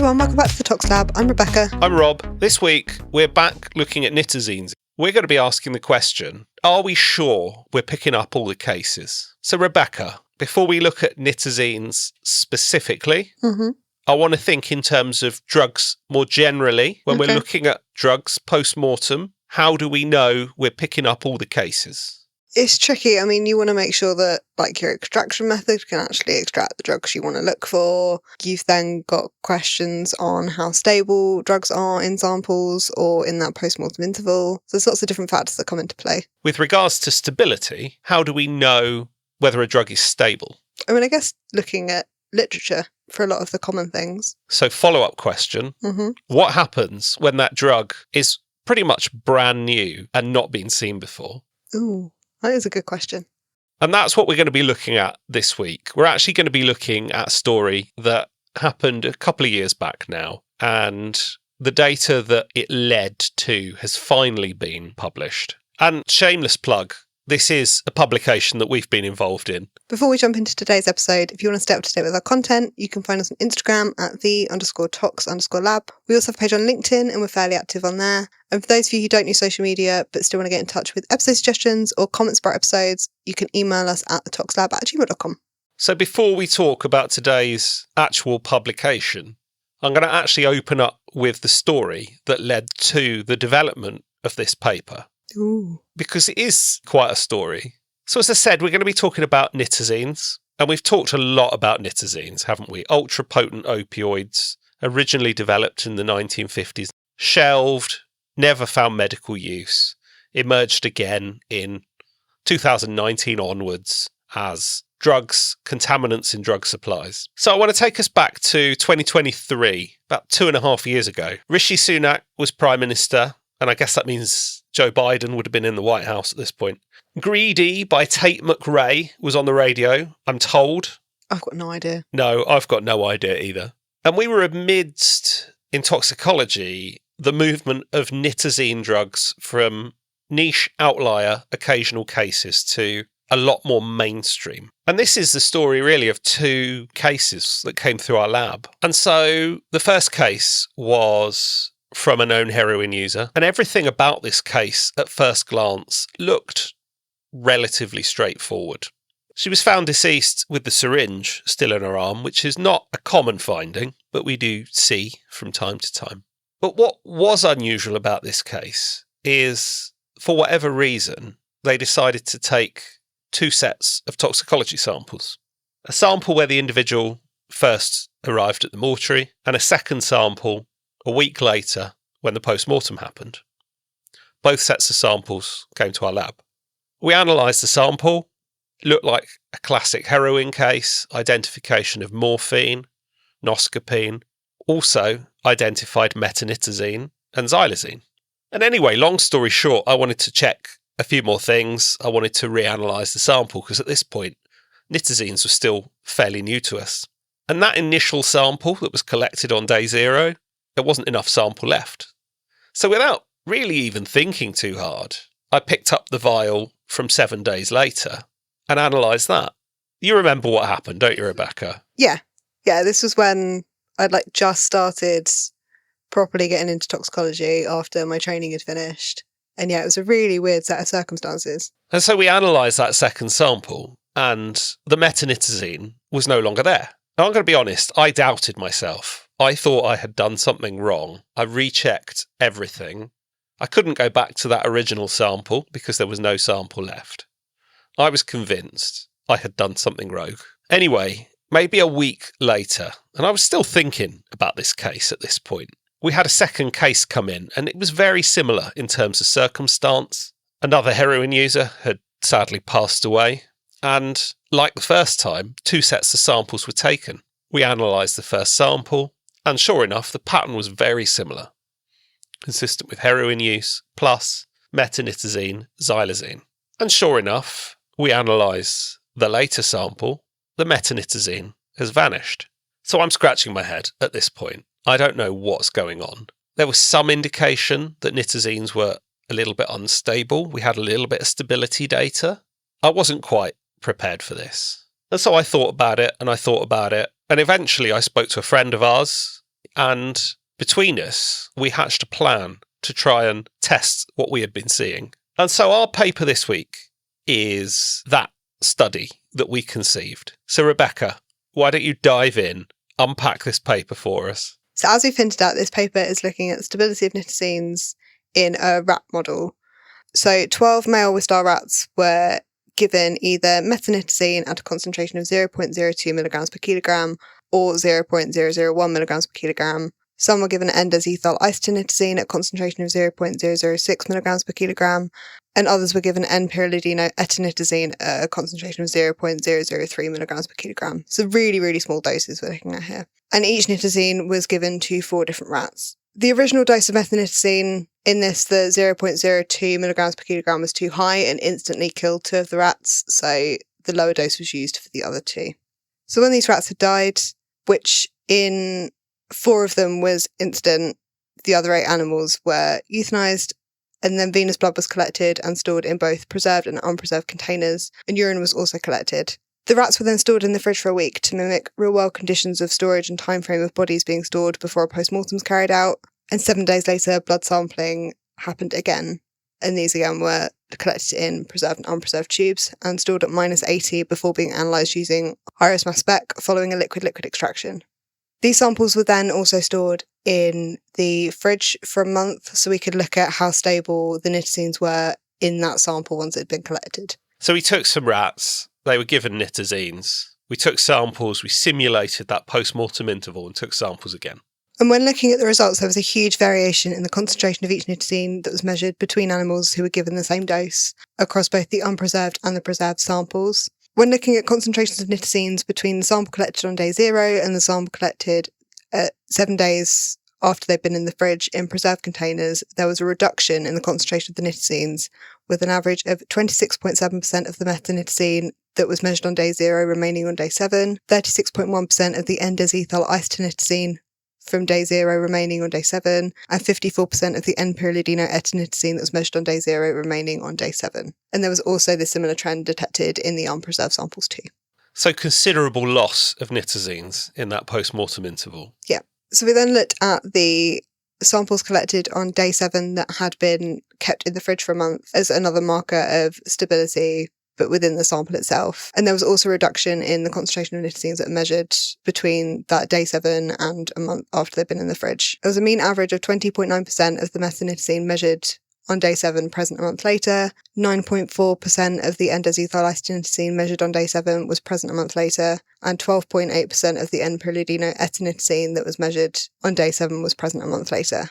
everyone, welcome back to the Tox Lab. I'm Rebecca. I'm Rob. This week, we're back looking at Nitazenes. We're going to be asking the question, are we sure we're picking up all the cases? So Rebecca, before we look at Nitazenes specifically, I want to think in terms of drugs more generally. When we're looking at drugs post-mortem, how do we know we're picking up all the cases? It's tricky. I mean, you want to make sure that your extraction method can actually extract the drugs you want to look for. You've then got questions on how stable drugs are in samples or in that post-mortem interval. So there's lots of different factors that come into play. With regards to stability, how do we know whether a drug is stable? I mean, I guess looking at literature for a lot of the common things. So follow-up question, what happens when that drug is pretty much brand new and not been seen before? Ooh. That is a good question. And that's what we're going to be looking at this week. We're actually going to be looking at a story that happened a couple of years back now, and the data that it led to has finally been published. And shameless plug, this is a publication that we've been involved in. Before we jump into today's episode, if you want to stay up to date with our content, you can find us on Instagram at _tox_lab. We also have a page on LinkedIn and we're fairly active on there. And for those of you who don't use social media but still want to get in touch with episode suggestions or comments about episodes, you can email us at thetoxlab@gmail.com. So before we talk about today's actual publication, I'm going to actually open up with the story that led to the development of this paper. Ooh. Because it is quite a story. So as I said, we're going to be talking about nitazenes, and we've talked a lot about nitazenes, haven't we? Ultra-potent opioids, originally developed in the 1950s, shelved, never found medical use, emerged again in 2019 onwards as drugs, contaminants in drug supplies. So I want to take us back to 2023, about 2.5 years ago. Rishi Sunak was Prime Minister, and I guess that means Joe Biden would have been in the White House at this point. Greedy by Tate McRae was on the radio, I'm told. I've got no idea. No, I've got no idea either. And we were amidst, in toxicology, the movement of nitazene drugs from niche outlier occasional cases to a lot more mainstream. And this is the story really of two cases that came through our lab. And so the first case was from a known heroin user. And everything about this case at first glance looked relatively straightforward. She was found deceased with the syringe still in her arm, which is not a common finding, but we do see from time to time. But what was unusual about this case is, for whatever reason, they decided to take two sets of toxicology samples. A sample where the individual first arrived at the mortuary, and a second sample a week later when the post-mortem happened. Both sets of samples came to our lab. We analysed the sample. It looked like a classic heroin case, identification of morphine, noscapine, also identified metanitazene and xylazine. And anyway, long story short, I wanted to check a few more things. I wanted to reanalyse the sample because at this point, nitazenes were still fairly new to us. And that initial sample that was collected on day 0, there wasn't enough sample left. So without really even thinking too hard, I picked up the vial from 7 days later and analysed that. You remember what happened, don't you, Rebecca? Yeah. Yeah, this was when I'd just started properly getting into toxicology after my training had finished. And yeah, it was a really weird set of circumstances. And so we analysed that second sample and the metanitazene was no longer there. Now, I'm going to be honest, I doubted myself. I thought I had done something wrong. I rechecked everything. I couldn't go back to that original sample because there was no sample left. I was convinced I had done something rogue. Anyway, maybe a week later, and I was still thinking about this case at this point, we had a second case come in, and it was very similar in terms of circumstance. Another heroin user had sadly passed away, and like the first time, two sets of samples were taken. We analysed the first sample, and sure enough, the pattern was very similar, consistent with heroin use plus metanitazene, xylazine. And sure enough, we analyse the later sample, the metanitazene has vanished. So I'm scratching my head at this point. I don't know what's going on. There was some indication that nitazenes were a little bit unstable. We had a little bit of stability data. I wasn't quite prepared for this. And so I thought about it, and eventually I spoke to a friend of ours. and between us, we hatched a plan to try and test what we had been seeing. And so our paper this week is that study that we conceived. So Rebecca, why don't you dive in, unpack this paper for us? So as we've hinted at, this paper is looking at the stability of nitazenes in a rat model. So 12 male Wistar rats were given either metanitazene at a concentration of 0.02 milligrams per kilogram or 0.001 milligrams per kilogram. Some were given N-desethyl isotinitazene at a concentration of 0.006 milligrams per kilogram, and others were given N-pyridino etinitazene at a concentration of 0.003 milligrams per kilogram. So really, really small doses we're looking at here. And each nitazene was given to 4 different rats. The original dose of metanitazene in this, the 0.02 milligrams per kilogram, was too high and instantly killed 2 of the rats, so the lower dose was used for the other 2. So when these rats had died, which in 4 of them was instant, the other 8 animals were euthanized, and then venous blood was collected and stored in both preserved and unpreserved containers, and urine was also collected. The rats were then stored in the fridge for a week to mimic real-world conditions of storage and time frame of bodies being stored before a post-mortem was carried out, and 7 days later blood sampling happened again, and these again were collected in preserved and unpreserved tubes and stored at -80 before being analysed using high-risk mass spec following a liquid-liquid extraction. These samples were then also stored in the fridge for a month so we could look at how stable the nitazenes were in that sample once it had been collected. So we took some rats, they were given nitazenes, we took samples, we simulated that post-mortem interval and took samples again. And when looking at the results, there was a huge variation in the concentration of each nitazene that was measured between animals who were given the same dose across both the unpreserved and the preserved samples. When looking at concentrations of nitazenes between the sample collected on day 0 and the sample collected at 7 days after they'd been in the fridge in preserved containers, there was a reduction in the concentration of the nitazenes, with an average of 26.7% of the metanitazene that was measured on day 0 remaining on day 7, 36.1% of the N-desethyl isotinitazene from day 0 remaining on day 7, and 54% of the N-pyridino etinitazene that was measured on day 0 remaining on day 7. And there was also this similar trend detected in the unpreserved samples too. So considerable loss of nitazenes in that post-mortem interval. Yeah. So we then looked at the samples collected on day 7 that had been kept in the fridge for a month as another marker of stability, but within the sample itself. And there was also a reduction in the concentration of nitazenes that measured between that day 7 and a month after they'd been in the fridge. There was a mean average of 20.9% of the metanitazene measured on day 7 present a month later. 9.4% of the N-desethyl isotinitazene measured on day 7 was present a month later, and 12.8% of the N-pyridino etinitazene that was measured on day 7 was present a month later.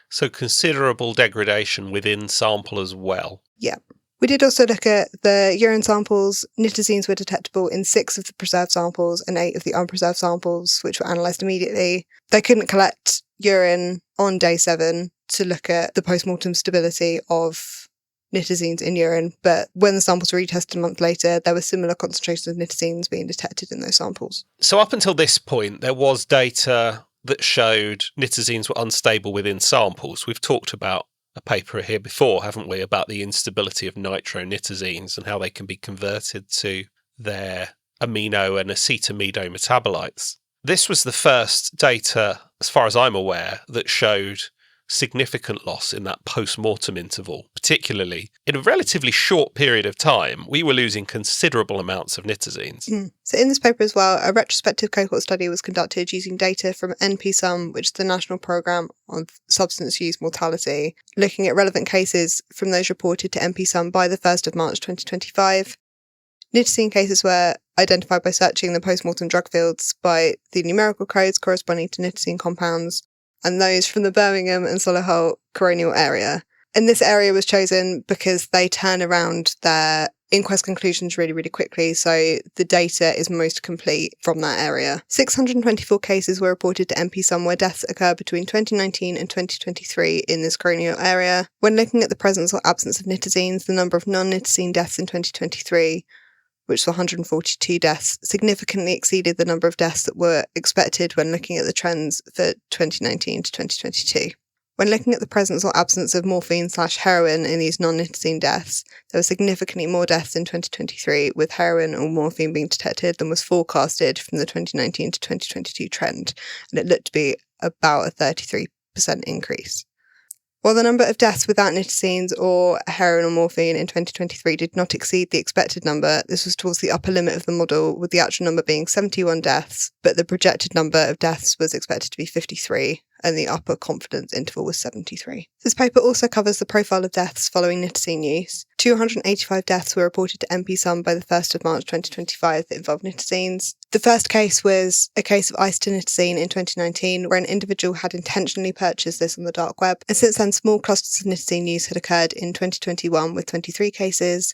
So considerable degradation within sample as well. Yeah. We did also look at the urine samples. Nitazenes were detectable in 6 of the preserved samples and 8 of the unpreserved samples, which were analysed immediately. They couldn't collect urine on day 7 to look at the post-mortem stability of nitazenes in urine, but when the samples were retested a month later, there were similar concentrations of nitazenes being detected in those samples. So up until this point, there was data that showed nitazenes were unstable within samples. We've talked about a paper here before, haven't we, about the instability of nitronitazenes and how they can be converted to their amino and acetamido metabolites. This was the first data, as far as I'm aware, that showed significant loss in that post-mortem interval, particularly in a relatively short period of time. We were losing considerable amounts of nitazenes. So in this paper as well, a retrospective cohort study was conducted using data from NPSUM, which is the National Programme on Substance Use Mortality, looking at relevant cases from those reported to NPSUM by the 1st of March 2025. Nitazene cases were identified by searching the post-mortem drug fields by the numerical codes corresponding to nitazene compounds, and those from the Birmingham and Solihull coronial area. And this area was chosen because they turn around their inquest conclusions really, really quickly, so the data is most complete from that area. 624 cases were reported to NPSUM where deaths occurred between 2019 and 2023 in this coronial area. When looking at the presence or absence of nitazenes, the number of non-nitazene deaths in 2023, which was 142 deaths, significantly exceeded the number of deaths that were expected when looking at the trends for 2019 to 2022. When looking at the presence or absence of morphine/heroin in these non-nitazene deaths, there were significantly more deaths in 2023 with heroin or morphine being detected than was forecasted from the 2019 to 2022 trend, and it looked to be about a 33% increase. While the number of deaths without nitazenes or heroin or morphine in 2023 did not exceed the expected number, this was towards the upper limit of the model, with the actual number being 71 deaths, but the projected number of deaths was expected to be 53, and the upper confidence interval was 73. This paper also covers the profile of deaths following nitazene use. 285 deaths were reported to NPSUM by the 1st of March 2025 that involved nitazenes. The first case was a case of isonitazene in 2019, where an individual had intentionally purchased this on the dark web, and since then small clusters of nitazene use had occurred in 2021 with 23 cases,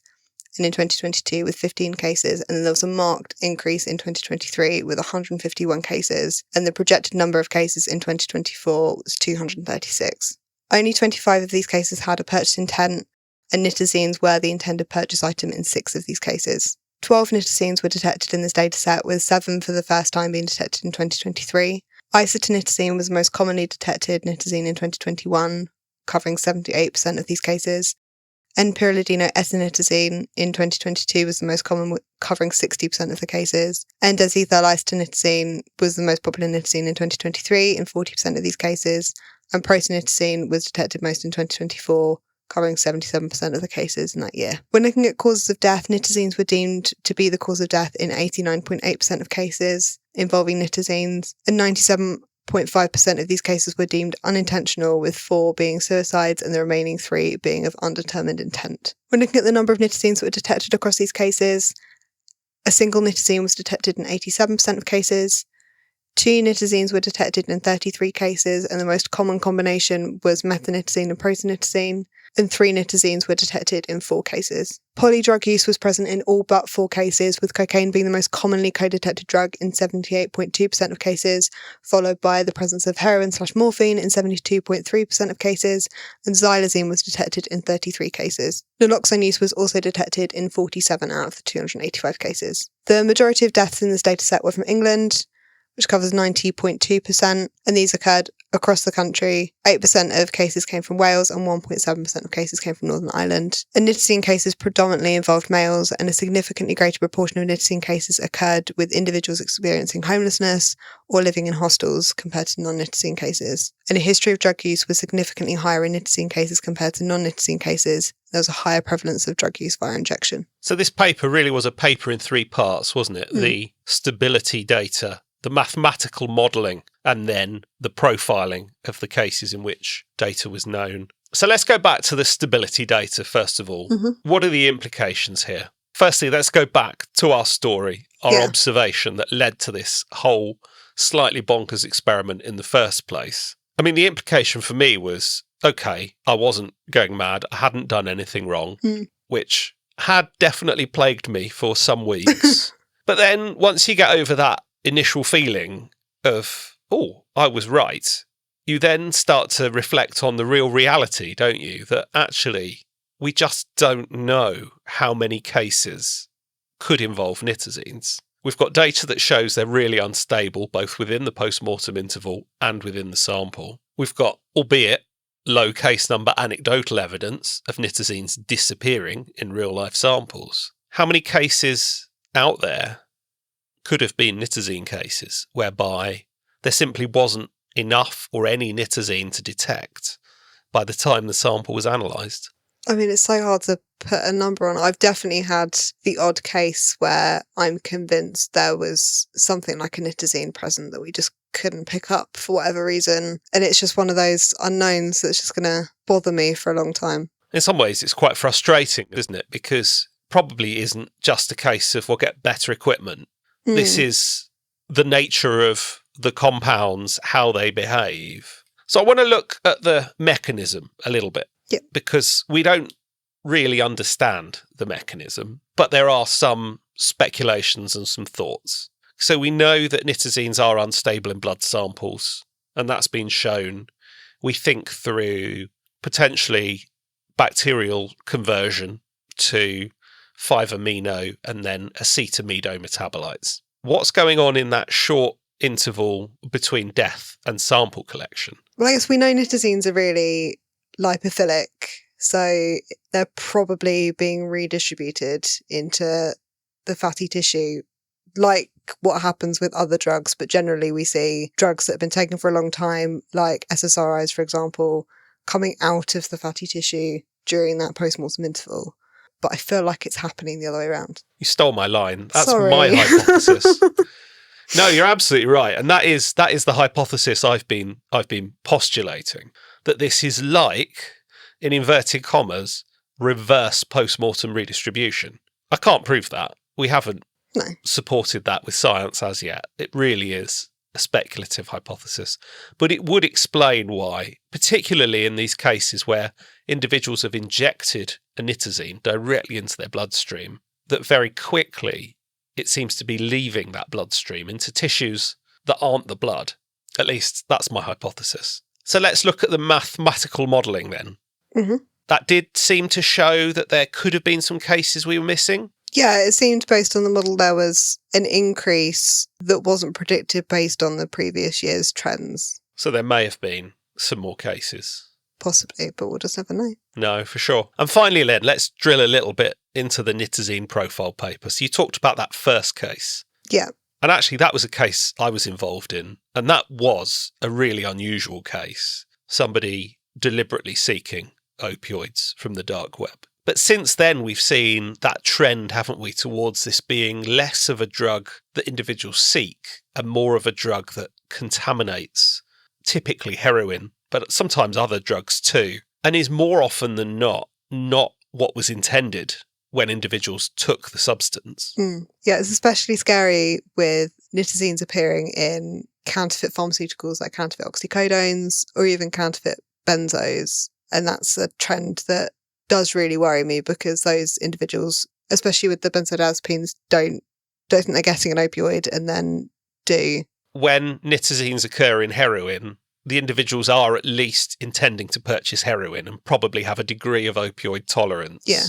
and in 2022 with 15 cases, and then there was a marked increase in 2023 with 151 cases, and the projected number of cases in 2024 was 236. Only 25 of these cases had a purchase intent, and nitazenes were the intended purchase item in 6 of these cases. 12 nitazenes were detected in this dataset, with 7 for the first time being detected in 2023. Isotretinoin was the most commonly detected nitazene in 2021, covering 78% of these cases. N-pyridinosinitazene in 2022 was the most common, covering 60% of the cases. N-desethylistonitazene was the most popular nitazene in 2023 in 40% of these cases, and protonitazene was detected most in 2024, covering 77% of the cases in that year. When looking at causes of death, nitazenes were deemed to be the cause of death in 89.8% of cases involving nitazenes, and 97.5% of these cases were deemed unintentional, with 4 being suicides and the remaining 3 being of undetermined intent. When looking at the number of nitazenes that were detected across these cases, a single nitazene was detected in 87% of cases, 2 nitazenes were detected in 33 cases, and the most common combination was methanitazene and protonitazene, and 3 nitazenes were detected in 4 cases. Polydrug use was present in all but 4 cases, with cocaine being the most commonly co-detected drug in 78.2% of cases, followed by the presence of heroin/morphine in 72.3% of cases, and xylazine was detected in 33 cases. Naloxone use was also detected in 47 out of the 285 cases. The majority of deaths in this dataset were from England, which covers 90.2%, and these occurred across the country. 8% of cases came from Wales and 1.7% of cases came from Northern Ireland. And nitazene cases predominantly involved males, and a significantly greater proportion of nitazene cases occurred with individuals experiencing homelessness or living in hostels compared to non-nitazene cases. And a history of drug use was significantly higher in nitazene cases compared to non-nitazene cases. There was a higher prevalence of drug use via injection. So this paper really was a paper in 3 parts, wasn't it? The stability data, the mathematical modelling, and then the profiling of the cases in which data was known. So let's go back to the stability data first of all. What are the implications here? Firstly, let's go back to our story, our observation that led to this whole slightly bonkers experiment in the first place. I mean, the implication for me was, okay, I wasn't going mad, I hadn't done anything wrong, which had definitely plagued me for some weeks. But then once you get over that initial feeling of, oh, I was right, you then start to reflect on the real reality, don't you? That actually we just don't know how many cases could involve nitazenes. We've got data that shows they're really unstable, both within the post-mortem interval and within the sample. We've got, albeit low case number, anecdotal evidence of nitazenes disappearing in real-life samples. How many cases out there could have been nitazene cases whereby there simply wasn't enough or any nitazene to detect by the time the sample was analysed? I mean, it's so hard to put a number on. I've definitely had the odd case where I'm convinced there was something like a nitazene present that we just couldn't pick up for whatever reason. And it's just one of those unknowns that's just going to bother me for a long time. In some ways, it's quite frustrating, isn't it? Because probably isn't just a case of we'll get better equipment. This is the nature of the compounds, how they behave. So I want to look at the mechanism a little bit, because we don't really understand the mechanism, but there are some speculations and some thoughts. So we know that nitazenes are unstable in blood samples, and that's been shown. We think through potentially bacterial conversion to 5-amino and then acetamido metabolites. What's going on in that short interval between death and sample collection? Well, I guess we know nitazenes are really lipophilic, so they're probably being redistributed into the fatty tissue, like what happens with other drugs, but generally we see drugs that have been taken for a long time, like SSRIs, for example, coming out of the fatty tissue during that post-mortem interval. But I feel like it's happening the other way around. You stole my line. That's Sorry. my hypothesis. No, you're absolutely right. And that is the hypothesis I've been postulating, that this is like, in inverted commas, reverse post-mortem redistribution. I can't prove that. We haven't supported that with science as yet. It really is a speculative hypothesis. But it would explain why, particularly in these cases where individuals have injected a nitazene directly into their bloodstream, that very quickly it seems to be leaving that bloodstream into tissues that aren't the blood. At least that's my hypothesis. So let's look at the mathematical modelling then. Mm-hmm. That did seem to show that there could have been some cases we were missing. Yeah, it seemed based on the model there was an increase that wasn't predicted based on the previous year's trends. So there may have been some more cases. Possibly, but we'll just never know. No, for sure. And finally, Len, let's drill a little bit into the nitazene profile paper. So you talked about that first case. Yeah. And actually, that was a case I was involved in. And that was a really unusual case. Somebody deliberately seeking opioids from the dark web. But since then, we've seen that trend, haven't we, towards this being less of a drug that individuals seek and more of a drug that contaminates, typically heroin, but sometimes other drugs too, and is more often than not what was intended when individuals took the substance. Yeah, it's especially scary with nitazenes appearing in counterfeit pharmaceuticals like counterfeit oxycodones or even counterfeit benzos. And that's a trend that does really worry me because those individuals, especially with the benzodiazepines, don't think they're getting an opioid and then do. When nitazenes occur in heroin, the individuals are at least intending to purchase heroin and probably have a degree of opioid tolerance. Yeah.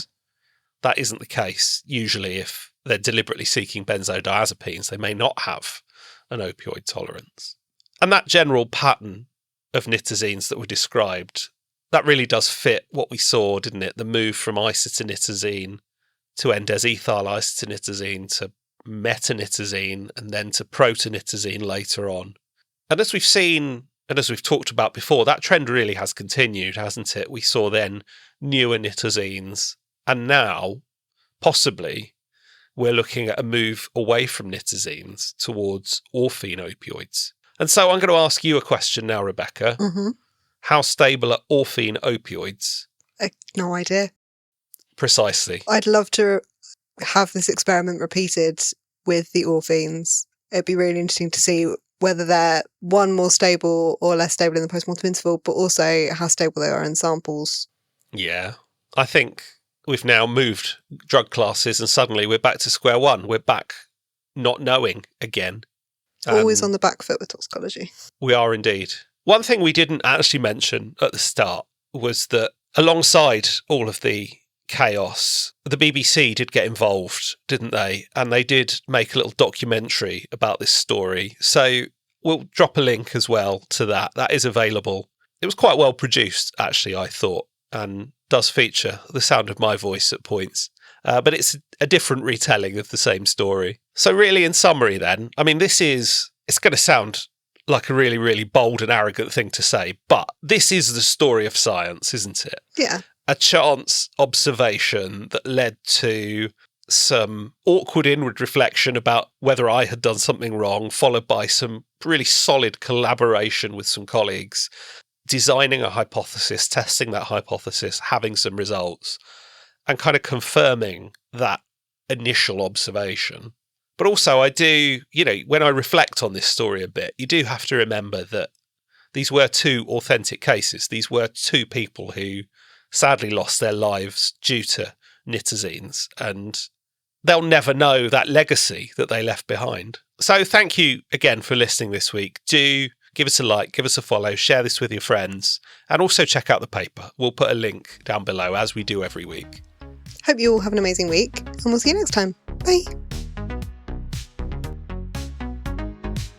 That isn't the case. Usually if they're deliberately seeking benzodiazepines, they may not have an opioid tolerance. And that general pattern of nitazenes that were described, that really does fit what we saw, didn't it? The move from isotonitazene to N-desethyl isotonitazene to metanitazene and then to protonitazene later on. And as we've seen, and as we've talked about before, that trend really has continued, hasn't it? We saw then newer nitazenes, and now, possibly, we're looking at a move away from nitazenes towards orphine opioids. And so I'm going to ask you a question now, Rebecca. Mm-hmm. How stable are orphine opioids? No idea. Precisely. I'd love to have this experiment repeated with the orphines. It'd be really interesting to see whether they're, one, more stable or less stable in the post-mortem interval, but also how stable they are in samples. Yeah. I think we've now moved drug classes and suddenly we're back to square one. We're back not knowing again. Always on the back foot with toxicology. We are indeed. One thing we didn't actually mention at the start was that alongside all of the chaos, the BBC did get involved, didn't they? And they did make a little documentary about this story. So we'll drop a link as well to that. That is available. It was quite well produced, actually, I thought, and does feature the sound of my voice at points. But it's a different retelling of the same story. So really, in summary then, I mean, it's going to sound like a really, really bold and arrogant thing to say, but this is the story of science, isn't it? Yeah. A chance observation that led to some awkward inward reflection about whether I had done something wrong, followed by some really solid collaboration with some colleagues, designing a hypothesis, testing that hypothesis, having some results, and kind of confirming that initial observation. But also I do, when I reflect on this story a bit, you do have to remember that these were two authentic cases. These were two people who sadly lost their lives due to nitazenes, and they'll never know that legacy that they left behind. So thank you again for listening this week. Do give us a like, give us a follow, share this with your friends, and also check out the paper. We'll put a link down below as we do every week. Hope you all have an amazing week, and we'll see you next time. Bye.